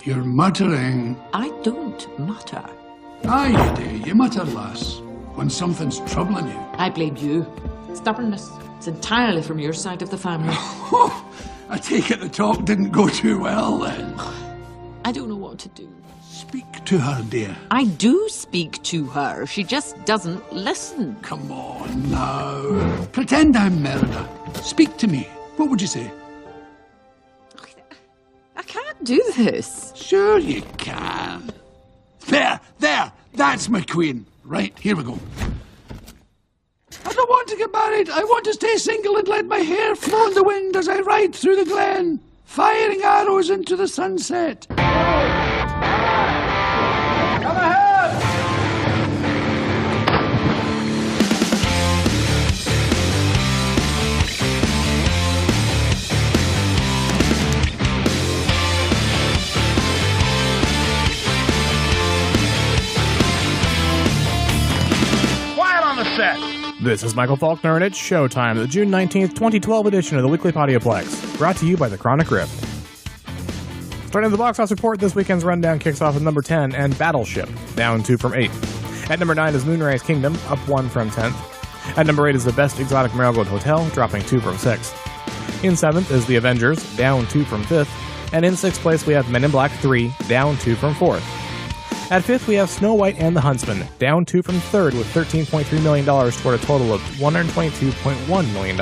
You're muttering. I don't mutter. Aye, you do. You mutter, lass, when something's troubling you. I blame you. Stubbornness. It's entirely from your side of the family. I take it the talk didn't go too well, then. I don't know what to do. Speak to her, dear. I do speak to her. She just doesn't listen. Come on, now. Pretend I'm Merida. Speak to me. What would you say? I can't do this. Sure you can. There. That's my queen. Right, here we go. I don't want to get married. I want to stay single and let my hair flow in the wind as I ride through the glen, firing arrows into the sunset. Come ahead! Quiet on the set! This is Michael Falkner, and it's showtime, the June 19th, 2012 edition of the Weekly Podioplex, brought to you by the Chronic Rift. Starting the box office report, this weekend's rundown kicks off with number 10 and Battleship, down 2 from 8. At number 9 is Moonrise Kingdom, up 1 from 10th. At number 8 is The Best Exotic Marigold Hotel, dropping 2 from 6th. In 7th is The Avengers, down 2 from 5th. And in 6th place we have Men in Black 3, down 2 from 4th. At 5th, we have Snow White and the Huntsman, down 2 from 3rd with $13.3 million toward a total of $122.1 million.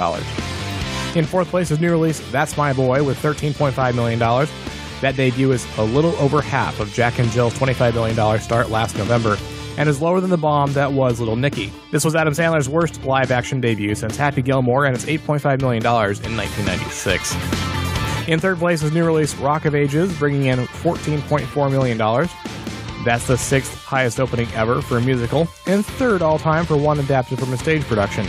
In 4th place is new release That's My Boy with $13.5 million. That debut is a little over half of Jack and Jill's $25 million start last November, and is lower than the bomb that was Little Nicky. This was Adam Sandler's worst live-action debut since Happy Gilmore and its $8.5 million in 1996. In 3rd place is new release Rock of Ages, bringing in $14.4 million. That's the 6th highest opening ever for a musical, and 3rd all-time for one adapted from a stage production.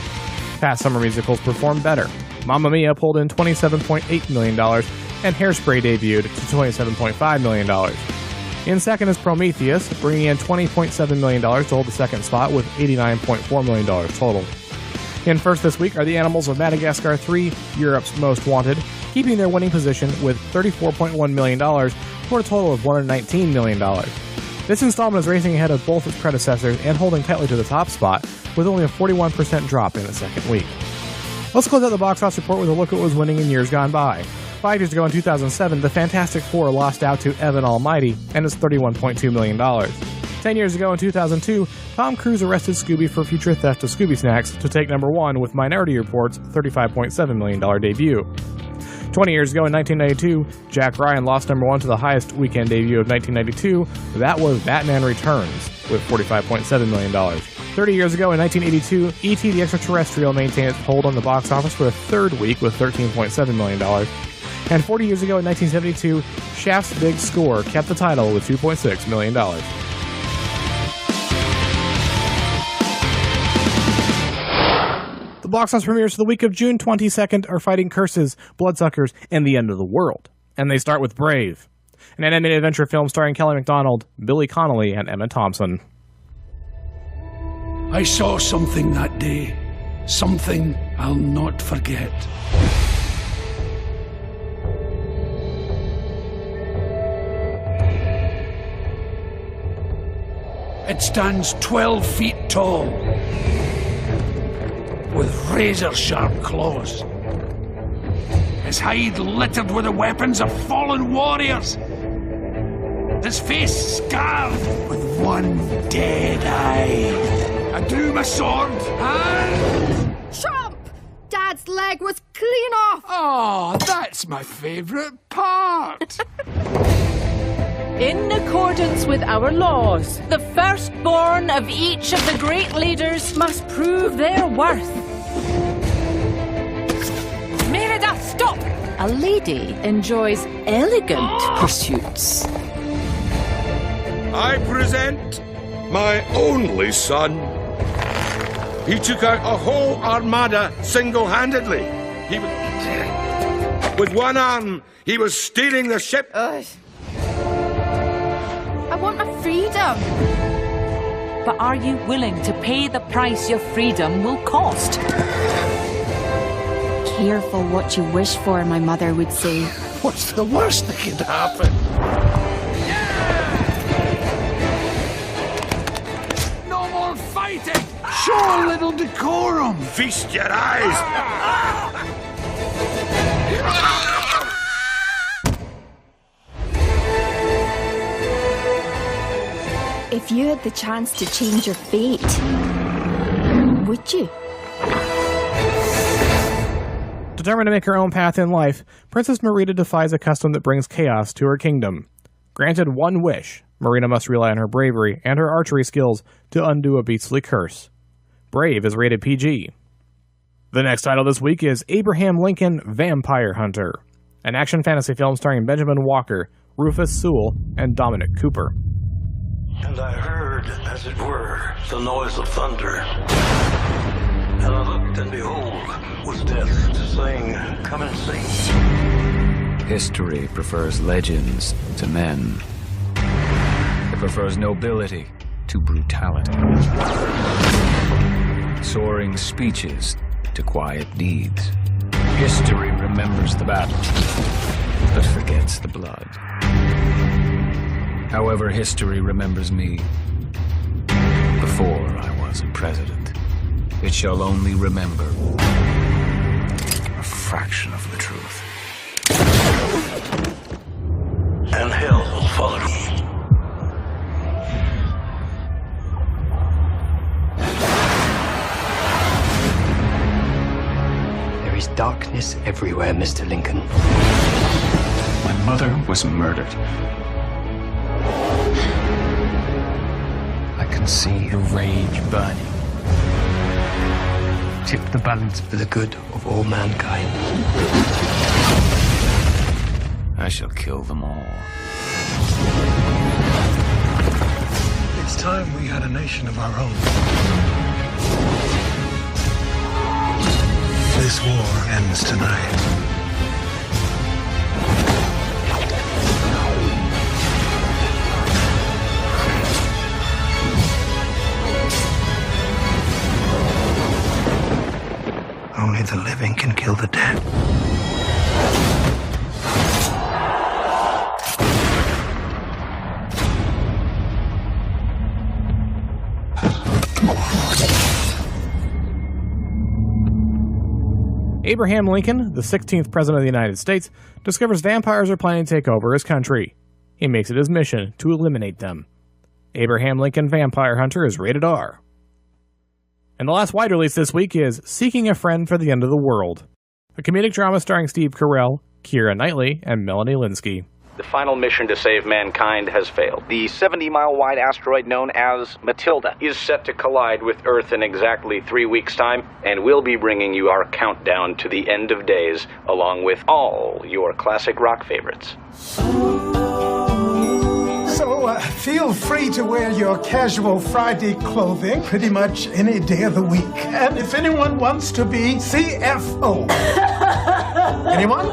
Past summer musicals performed better. Mamma Mia pulled in $27.8 million, and Hairspray debuted to $27.5 million. In 2nd is Prometheus, bringing in $20.7 million to hold the 2nd spot with $89.4 million total. In 1st this week are The Animals of Madagascar 3, Europe's Most Wanted, keeping their winning position with $34.1 million for a total of $119 million. This installment is racing ahead of both its predecessors and holding tightly to the top spot, with only a 41% drop in the 2nd week. Let's close out the box office report with a look at what was winning in years gone by. 5 years ago in 2007, the Fantastic Four lost out to Evan Almighty and its $31.2 million. 10 years ago in 2002, Tom Cruise arrested Scooby for future theft of Scooby snacks to take number 1 with Minority Report's $35.7 million debut. 20 years ago in 1992, Jack Ryan lost number 1 to the highest weekend debut of 1992. That was Batman Returns with $45.7 million. 30 years ago in 1982, E.T. the Extraterrestrial maintained its hold on the box office for a 3rd week with $13.7 million. And 40 years ago in 1972, Shaft's Big Score kept the title with $2.6 million. The box office premieres for the week of June 22nd are Fighting Curses, Bloodsuckers, and The End of the World. And they start with Brave, an animated adventure film starring Kelly MacDonald, Billy Connolly, and Emma Thompson. I saw something that day. Something I'll not forget. It stands 12 feet tall, with razor-sharp claws. His hide littered with the weapons of fallen warriors. His face scarred with one dead eye. I drew my sword and... Chomp! Dad's leg was clean off! Oh, that's my favourite part. In accordance with our laws, the firstborn of each of the great leaders must prove their worth. Merida, stop! A lady enjoys elegant pursuits. I present my only son. He took out a whole armada single-handedly. He was... With one arm, he was steering the ship. I want my freedom. But are you willing to pay the price your freedom will cost? Careful what you wish for, my mother would say. What's the worst that could happen? Show a little decorum. Feast your eyes. If you had the chance to change your fate, would you? Determined to make her own path in life, Princess Marita defies a custom that brings chaos to her kingdom. Granted one wish, Marita must rely on her bravery and her archery skills to undo a beastly curse. Brave is rated PG. The next title this week is Abraham Lincoln Vampire Hunter, an action fantasy film starring Benjamin Walker, Rufus Sewell, and Dominic Cooper. And I heard, as it were, the noise of thunder. And I looked, and behold, was death, saying, "Come and see." History prefers legends to men. It prefers nobility to brutality. Soaring speeches to quiet deeds. History remembers the battle, but forgets the blood. However, history remembers me before I was a president. It shall only remember a fraction of the truth. And hell followed me. There is darkness everywhere, Mr. Lincoln. My mother was murdered. I can see the rage burning. Tip the balance for the good of all mankind. I shall kill them all. It's time we had a nation of our own. This war ends tonight. Only the living can kill the dead. Abraham Lincoln, the 16th President of the United States, discovers vampires are planning to take over his country. He makes it his mission to eliminate them. Abraham Lincoln Vampire Hunter is rated R. And the last wide release this week is Seeking a Friend for the End of the World, a comedic drama starring Steve Carell, Keira Knightley, and Melanie Linsky. The final mission to save mankind has failed. The 70-mile-wide asteroid known as Matilda is set to collide with Earth in exactly 3 weeks' time, and we'll be bringing you our countdown to the end of days, along with all your classic rock favorites. So feel free to wear your casual Friday clothing pretty much any day of the week. And if anyone wants to be CFO. Anyone?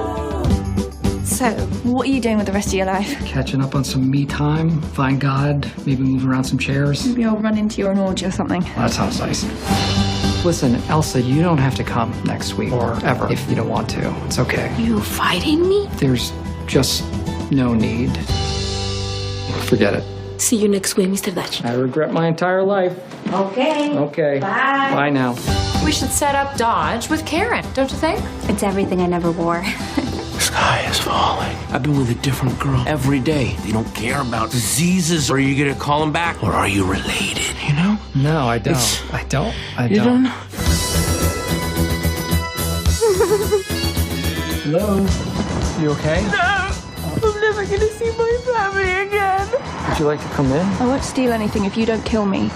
So, what are you doing with the rest of your life? Catching up on some me time, find God, maybe move around some chairs. Maybe I'll run into you on orgy or something. That sounds nice. Listen, Elsa, you don't have to come next week or ever if you don't want to. It's okay. You fighting me? There's just no need. Forget it. See you next week, Mr. Dutch. I regret my entire life. Okay. Okay. Bye. Bye now. We should set up Dodge with Karen, don't you think? It's everything I never wore. The sky is falling. I've been with a different girl every day. They don't care about diseases. Are you gonna call them back? Or are you related, you know? No, I don't. I don't. You don't? Hello? You okay? No! I'm never gonna see my family again. Would you like to come in? I won't steal anything if you don't kill me.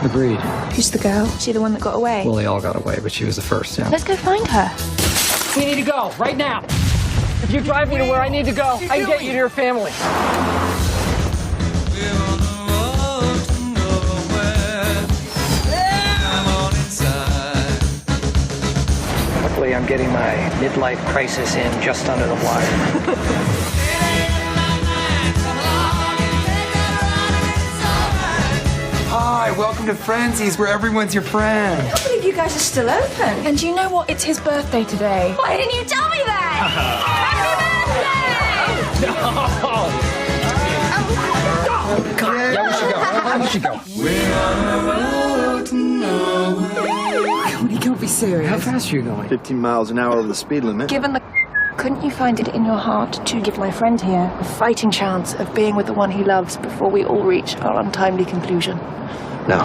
Agreed. Who's the girl? She the one that got away? Well, they all got away, but she was the first, yeah. Let's go find her. We need to go, right now. If you drive me to where I need to go, I can get you to your family. Luckily, I'm getting my midlife crisis in just under the wire. Hi, welcome to Frenzies, where everyone's your friend. I can't believe you guys are still open. And you know what? It's his birthday today. Why didn't you tell me that? Happy birthday! Yeah, we should go. We should go. We're on the road to nowhere. Don't be serious. How fast are you going? 15 miles an hour over the speed limit. Given the... Couldn't you find it in your heart to give my friend here a fighting chance of being with the one he loves before we all reach our untimely conclusion? No.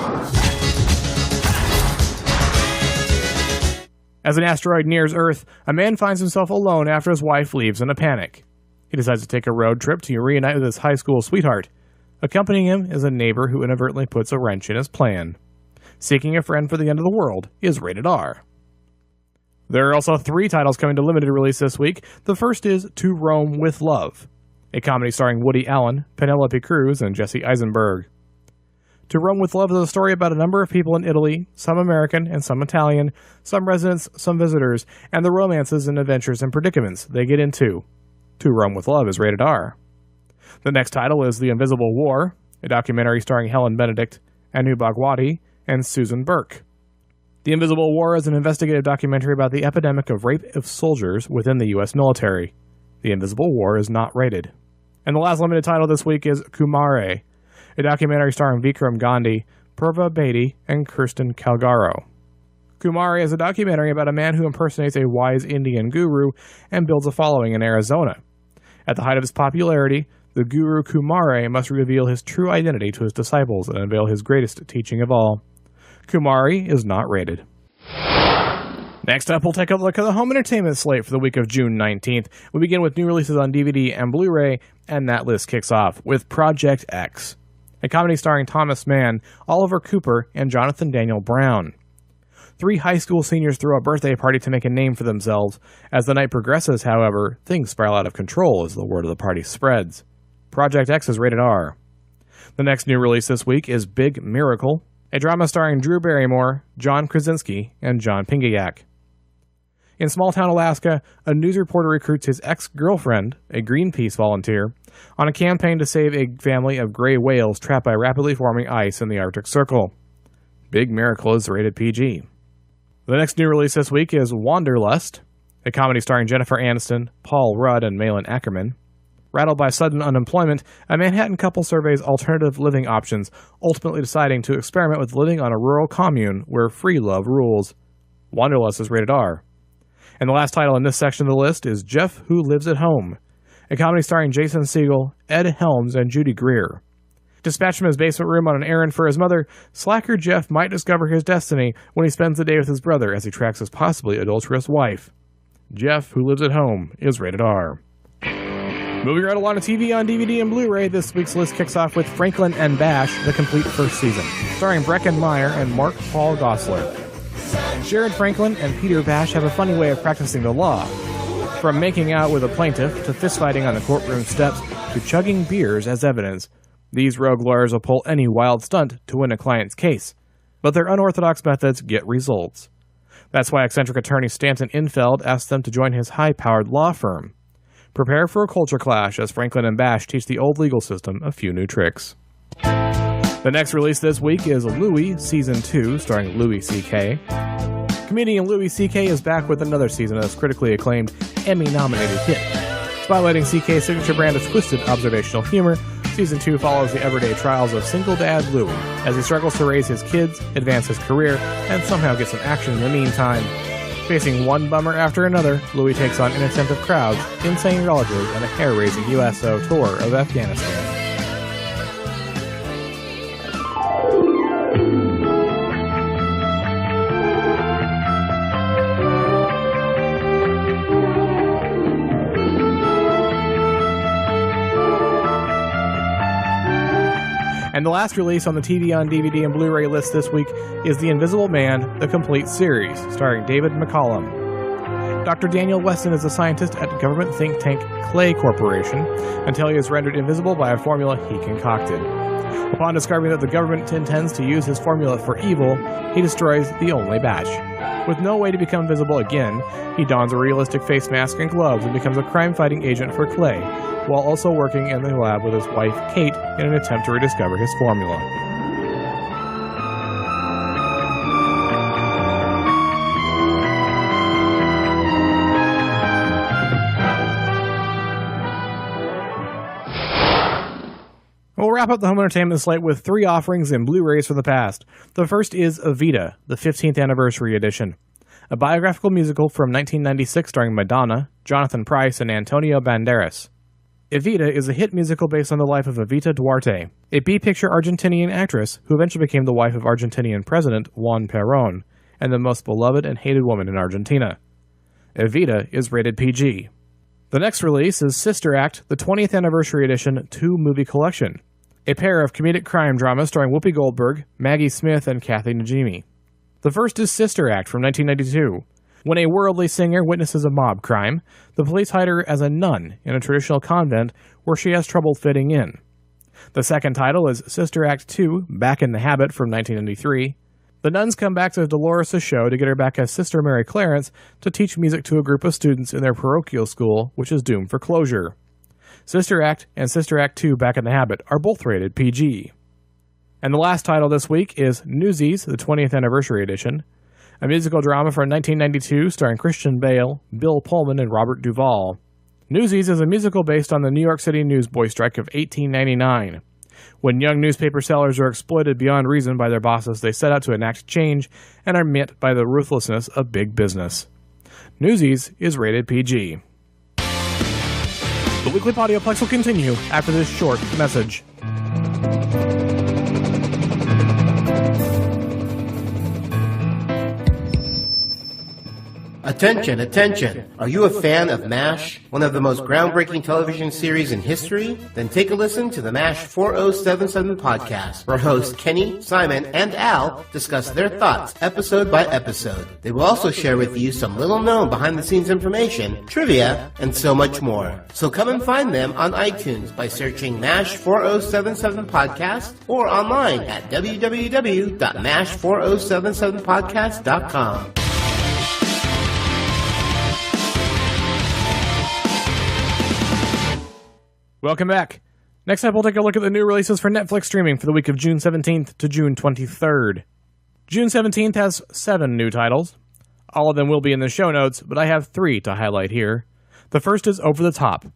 As an asteroid nears Earth, a man finds himself alone after his wife leaves in a panic. He decides to take a road trip to reunite with his high school sweetheart. Accompanying him is a neighbor who inadvertently puts a wrench in his plan. Seeking a Friend for the End of the World is rated R. There are also 3 titles coming to limited release this week. The first is To Rome with Love, a comedy starring Woody Allen, Penelope Cruz, and Jesse Eisenberg. To Rome with Love is a story about a number of people in Italy, some American and some Italian, some residents, some visitors, and the romances and adventures and predicaments they get into. To Rome with Love is rated R. The next title is The Invisible War, a documentary starring Helen Benedict, Anu Bhagwati, and Susan Burke. The Invisible War is an investigative documentary about the epidemic of rape of soldiers within the U.S. military. The Invisible War is not rated. And the last limited title this week is Kumare, a documentary starring Vikram Gandhi, Purva Bedi, and Kirsten Calgaro. Kumare is a documentary about a man who impersonates a wise Indian guru and builds a following in Arizona. At the height of his popularity, the guru Kumare must reveal his true identity to his disciples and unveil his greatest teaching of all. Kumari is not rated. Next up, we'll take a look at the home entertainment slate for the week of June 19th. We begin with new releases on DVD and Blu-ray, and that list kicks off with Project X, a comedy starring Thomas Mann, Oliver Cooper, and Jonathan Daniel Brown. 3 high school seniors throw a birthday party to make a name for themselves. As the night progresses, however, things spiral out of control as the word of the party spreads. Project X is rated R. The next new release this week is Big Miracle, a drama starring Drew Barrymore, John Krasinski, and John Pingayak. In small-town Alaska, a news reporter recruits his ex-girlfriend, a Greenpeace volunteer, on a campaign to save a family of gray whales trapped by rapidly forming ice in the Arctic Circle. Big Miracle is rated PG. The next new release this week is Wanderlust, a comedy starring Jennifer Aniston, Paul Rudd, and Malin Ackerman. Rattled by sudden unemployment, a Manhattan couple surveys alternative living options, ultimately deciding to experiment with living on a rural commune where free love rules. Wanderlust is rated R. And the last title in this section of the list is Jeff Who Lives at Home, a comedy starring Jason Segel, Ed Helms, and Judy Greer. Dispatched from his basement room on an errand for his mother, slacker Jeff might discover his destiny when he spends the day with his brother as he tracks his possibly adulterous wife. Jeff Who Lives at Home is rated R. Moving right along to TV on DVD and Blu-ray, this week's list kicks off with Franklin and Bash, the complete first season, starring Breckin Meyer and Mark Paul Gosselaar. Jared Franklin and Peter Bash have a funny way of practicing the law. From making out with a plaintiff to fistfighting on the courtroom steps to chugging beers as evidence, these rogue lawyers will pull any wild stunt to win a client's case. But their unorthodox methods get results. That's why eccentric attorney Stanton Infeld asked them to join his high-powered law firm. Prepare for a culture clash as Franklin and Bash teach the old legal system a few new tricks. The next release this week is Louie Season 2, starring Louis C.K. Comedian Louis C.K. is back with another season of his critically acclaimed, Emmy-nominated hit. Spotlighting C.K.'s signature brand of twisted observational humor, Season 2 follows the everyday trials of single dad Louis as he struggles to raise his kids, advance his career, and somehow get some action in the meantime. Facing one bummer after another, Louis takes on inattentive crowds, insane relatives, and a hair-raising USO tour of Afghanistan. And the last release on the TV on DVD and Blu-ray list this week is The Invisible Man, the complete series, starring David McCallum. Dr. Daniel Weston is a scientist at government think tank Clay Corporation until he is rendered invisible by a formula he concocted. Upon discovering that the government intends to use his formula for evil, he destroys the only batch. With no way to become visible again, he dons a realistic face mask and gloves and becomes a crime-fighting agent for Clay, while also working in the lab with his wife, Kate, in an attempt to rediscover his formula. We'll wrap up the home entertainment slate with 3 offerings in Blu-rays from the past. The first is Evita, the 15th anniversary edition. a biographical musical from 1996 starring Madonna, Jonathan Pryce, and Antonio Banderas. Evita is a hit musical based on the life of Evita Duarte, a B-picture Argentinian actress who eventually became the wife of Argentinian President Juan Perón, and the most beloved and hated woman in Argentina. Evita is rated PG. The next release is Sister Act, the 20th Anniversary Edition 2-movie collection, a pair of comedic crime dramas starring Whoopi Goldberg, Maggie Smith, and Kathy Najimy. The first is Sister Act from 1992. When a worldly singer witnesses a mob crime, the police hide her as a nun in a traditional convent where she has trouble fitting in. The second title is Sister Act 2, Back in the Habit from 1993. The nuns come back to Dolores' show to get her back as Sister Mary Clarence to teach music to a group of students in their parochial school, which is doomed for closure. Sister Act and Sister Act 2, Back in the Habit are both rated PG. And the last title this week is Newsies, the 20th Anniversary Edition, a musical drama from 1992 starring Christian Bale, Bill Pullman, and Robert Duvall. Newsies is a musical based on the New York City newsboy strike of 1899. When young newspaper sellers are exploited beyond reason by their bosses, they set out to enact change and are met by the ruthlessness of big business. Newsies is rated PG. The Weekly Podioplex will continue after this short message. Attention, attention! Are you a fan of MASH, one of the most groundbreaking television series in history? Then take a listen to the MASH 4077 podcast, where hosts Kenny, Simon, and Al discuss their thoughts episode by episode. They will also share with you some little-known behind-the-scenes information, trivia, and so much more. So come and find them on iTunes by searching MASH 4077 podcast or online at www.mash4077podcast.com. Welcome back. Next up, we'll take a look at the new releases for Netflix streaming for the week of June 17th to June 23rd. June 17th has 7 new titles. All of them will be in the show notes, but I have 3 to highlight here. The first is Over the Top,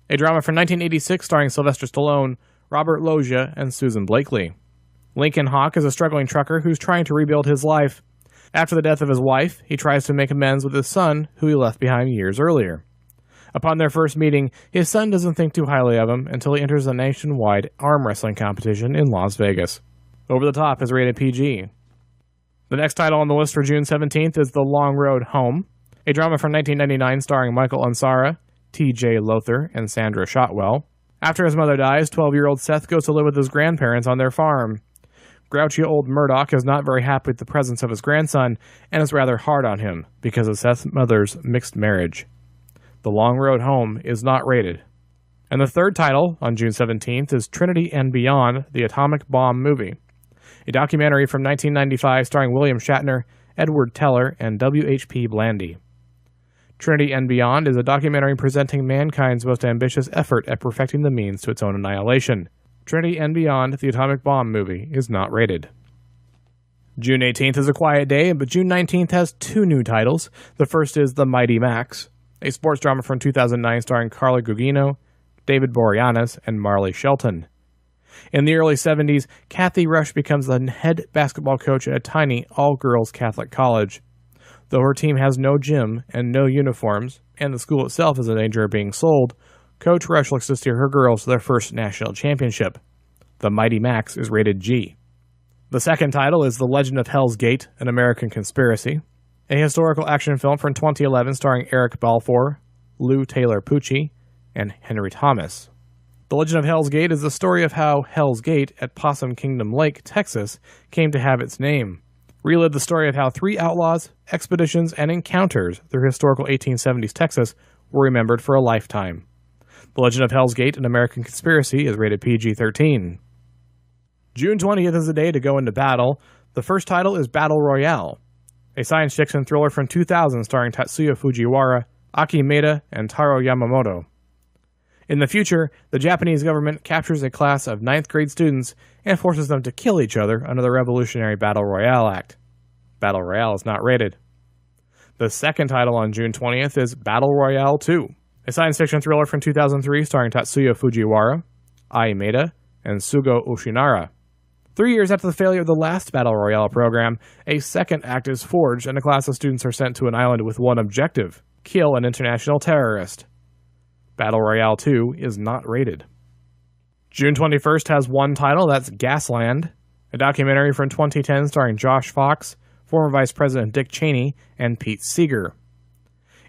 a drama from 1986 starring Sylvester Stallone, Robert Loggia, and Susan Blakely. Lincoln Hawk is a struggling trucker who's trying to rebuild his life. After the death of his wife, he tries to make amends with his son, who he left behind years earlier. Upon their first meeting, his son doesn't think too highly of him until he enters a nationwide arm wrestling competition in Las Vegas. Over the Top is rated PG. The next title on the list for June 17th is The Long Road Home, a drama from 1999 starring Michael Ansara, T.J. Lothar, and Sandra Shotwell. After his mother dies, 12-year-old Seth goes to live with his grandparents on their farm. Grouchy old Murdoch is not very happy with the presence of his grandson and is rather hard on him because of Seth's mother's mixed marriage. The Long Road Home is not rated. And the third title on June 17th is Trinity and Beyond, the Atomic Bomb Movie, a documentary from 1995 starring William Shatner, Edward Teller, and W.H.P. Blandy. Trinity and Beyond is a documentary presenting mankind's most ambitious effort at perfecting the means to its own annihilation. Trinity and Beyond, the Atomic Bomb Movie, is not rated. June 18th is a quiet day, but June 19th has 2 new titles. The first is The Mighty Max, a sports drama from 2009 starring Carla Gugino, David Boreanaz, and Marley Shelton. In the early 70s, Kathy Rush becomes the head basketball coach at a tiny, all-girls Catholic college. Though her team has no gym and no uniforms, and the school itself is in danger of being sold, Coach Rush looks to steer her girls to their first national championship. The Mighty Max is rated G. The second title is The Legend of Hell's Gate, An American Conspiracy, a historical action film from 2011 starring Eric Balfour, Lou Taylor Pucci, and Henry Thomas. The Legend of Hell's Gate is the story of how Hell's Gate at Possum Kingdom Lake, Texas, came to have its name. Relive the story of how 3 outlaws, expeditions, and encounters through historical 1870s Texas were remembered for a lifetime. The Legend of Hell's Gate, An American Conspiracy, is rated PG-13. June 20th is the day to go into battle. The first title is Battle Royale, a science fiction thriller from 2000 starring Tatsuya Fujiwara, Aki Maeda, and Taro Yamamoto. In the future, the Japanese government captures a class of 9th grade students and forces them to kill each other under the Revolutionary Battle Royale Act. Battle Royale is not rated. The second title on June 20th is Battle Royale 2, a science fiction thriller from 2003 starring Tatsuya Fujiwara, Ai Maeda, and Sugo Ushinara. 3 years after the failure of the last Battle Royale program, a second act is forged and a class of students are sent to an island with one objective: kill an international terrorist. Battle Royale 2 is not rated. June 21st has one title, that's Gasland, a documentary from 2010 starring Josh Fox, former Vice President Dick Cheney, and Pete Seeger.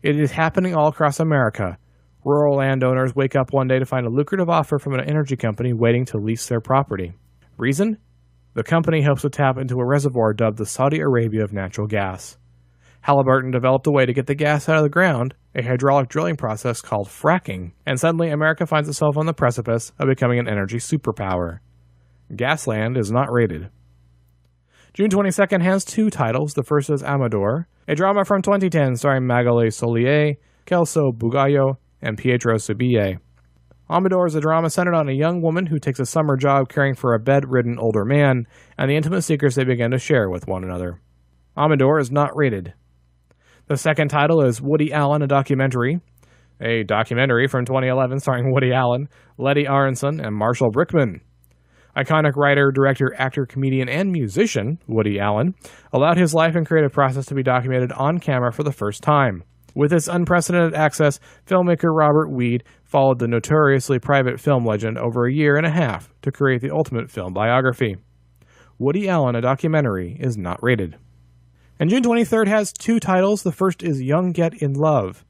It is happening all across America. Rural landowners wake up one day to find a lucrative offer from an energy company waiting to lease their property. Reason? The company hopes to tap into a reservoir dubbed the Saudi Arabia of natural gas. Halliburton developed a way to get the gas out of the ground, a hydraulic drilling process called fracking, and suddenly America finds itself on the precipice of becoming an energy superpower. Gasland is not rated. June 22nd has two titles. The first is Amador, a drama from 2010 starring Magali Solier, Kelso Bugallo, and Pietro Subille. Amador is a drama centered on a young woman who takes a summer job caring for a bedridden older man and the intimate secrets they begin to share with one another. Amador is not rated. The second title is Woody Allen, a documentary from 2011 starring Woody Allen, Letty Aronson, and Marshall Brickman. Iconic writer, director, actor, comedian, and musician, Woody Allen, allowed his life and creative process to be documented on camera for the first time. With its unprecedented access, filmmaker Robert Weed followed the notoriously private film legend over a year and a half to create the ultimate film biography. Woody Allen, a documentary, is not rated. And June 23rd has two titles. The first is Young Get in Love,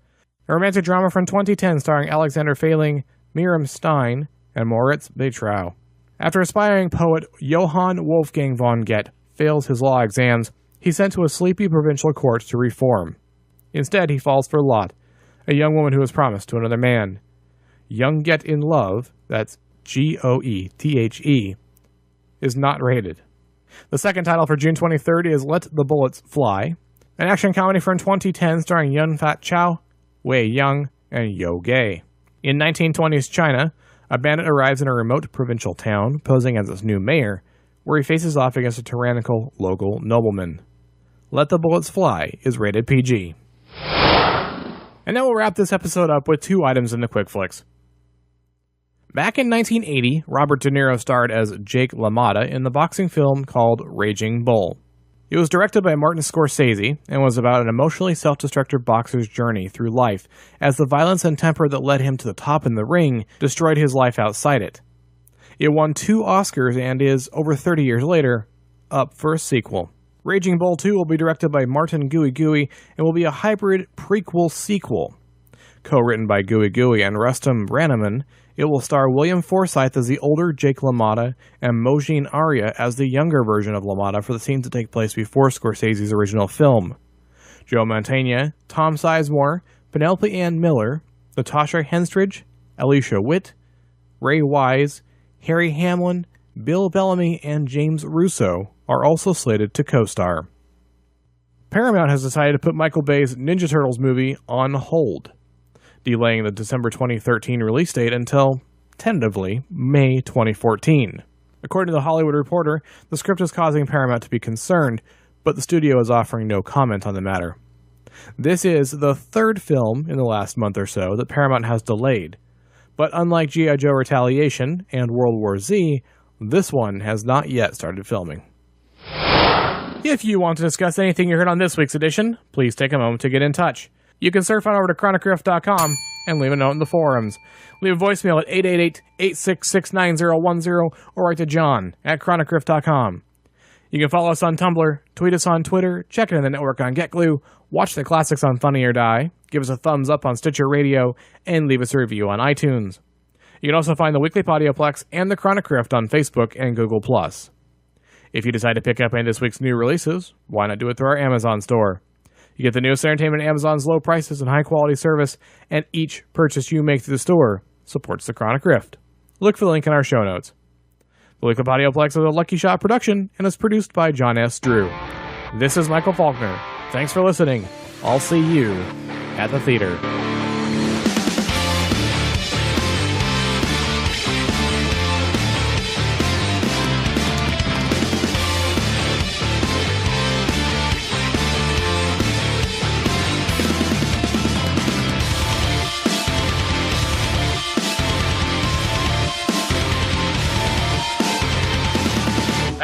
a romantic drama from 2010 starring Alexander Failing, Miriam Stein, and Moritz Beitrau. After aspiring poet Johann Wolfgang von Goethe fails his law exams, he's sent to a sleepy provincial court to reform. Instead, he falls for Lot, a young woman who is promised to another man. Young Get in Love, that's Goethe, is not rated. The second title for June 23rd is Let the Bullets Fly, an action comedy from 2010 starring Yun Fat Chow, Wei Young, and Yo Gay. In 1920s China, a bandit arrives in a remote provincial town, posing as its new mayor, where he faces off against a tyrannical local nobleman. Let the Bullets Fly is rated PG. And now we'll wrap this episode up with two items in the Quick Flicks. Back in 1980, Robert De Niro starred as Jake LaMotta in the boxing film called Raging Bull. It was directed by Martin Scorsese and was about an emotionally self-destructive boxer's journey through life as the violence and temper that led him to the top in the ring destroyed his life outside it. It won 2 Oscars and is, over 30 years later, up for a sequel. Raging Bull 2 will be directed by Martin Guigui and will be a hybrid prequel-sequel. Co-written by Guigui and Rustam Brannaman, it will star William Forsythe as the older Jake LaMotta and Mojin Arya as the younger version of LaMotta for the scenes that take place before Scorsese's original film. Joe Mantegna, Tom Sizemore, Penelope Ann Miller, Natasha Henstridge, Alicia Witt, Ray Wise, Harry Hamlin, Bill Bellamy, and James Russo are also slated to co-star. Paramount has decided to put Michael Bay's Ninja Turtles movie on hold, delaying the December 2013 release date until, tentatively, May 2014. According to The Hollywood Reporter, the script is causing Paramount to be concerned, but the studio is offering no comment on the matter. This is the third film in the last month or so that Paramount has delayed, but unlike G.I. Joe Retaliation and World War Z, this one has not yet started filming. If you want to discuss anything you heard on this week's edition, please take a moment to get in touch. You can surf on over to chronicgriff.com and leave a note in the forums. Leave a voicemail at 888-866-9010 or write to John at chronicgriff.com. You can follow us on Tumblr, tweet us on Twitter, check in the network on GetGlue, watch the classics on Funny or Die, give us a thumbs up on Stitcher Radio, and leave us a review on iTunes. You can also find the Weekly Podioplex and the Chronic Grift on Facebook and Google+. If you decide to pick up any of this week's new releases, why not do it through our Amazon store? You get the newest entertainment at Amazon's low prices and high-quality service, and each purchase you make through the store supports the Chronic Rift. Look for the link in our show notes. The Weekly Podioplex is a Lucky Shot production and is produced by John S. Drew. This is Michael Falkner. Thanks for listening. I'll see you at the theater.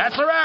That's a wrap.